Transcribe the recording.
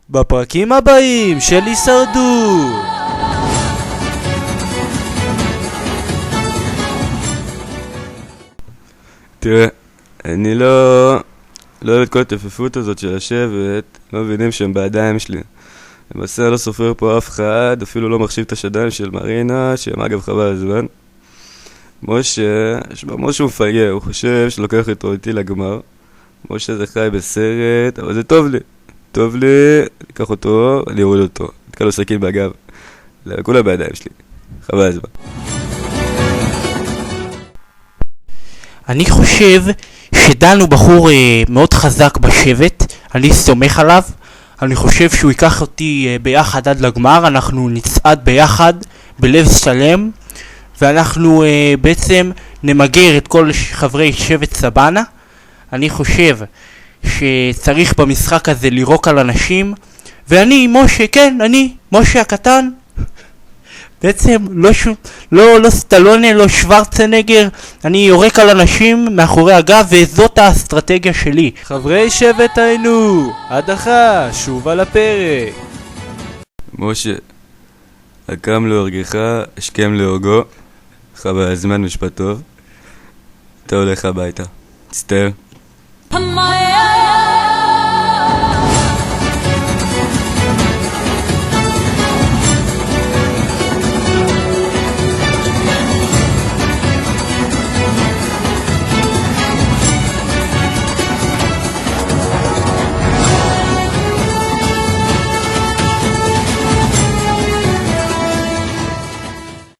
בפרקים הבאים של הישרדות. תראה, אני לא אוהב את כל התפפות הזאת של השבט, לא מבינים שהם בידיים שלי. למעשה לא סופר פה אף אחד, אפילו לא מחשיב את השדיים של מרינה, שהם אגב חבל הזמן. משה, משה הוא מפגר, הוא חושב שלוקח אותו איתי לגמר. משה זה חי בסרט, אבל זה טוב לי. טוב לי, אקח אותו, אני אוריד אותו. נתקע לו סכין בגב. כולה בידיים שלי. חבל הזמן. אני חושב שדן הוא בחור מאוד חזק בשבט, אני סומך עליו, אני חושב שהוא ייקח אותי ביחד עד לגמר, אנחנו נצעד ביחד בלב שלם, ואנחנו בעצם נמגר את כל חברי שבט סבנה. אני חושב שצריך במשחק הזה לירוק על אנשים, ואני, משה, כן, אני, משה הקטן, בעצם לא סטלונה, לא שוורצנגר, אני יורק על אנשים מאחורי הגב, וזאת האסטרטגיה שלי. חברי שבט היינו, הדחה, שוב על הפרק. משה, הקם להורגך, השכם להורגו. חבל הזמן משפט טוב. אתה הולך הביתה. תסתר.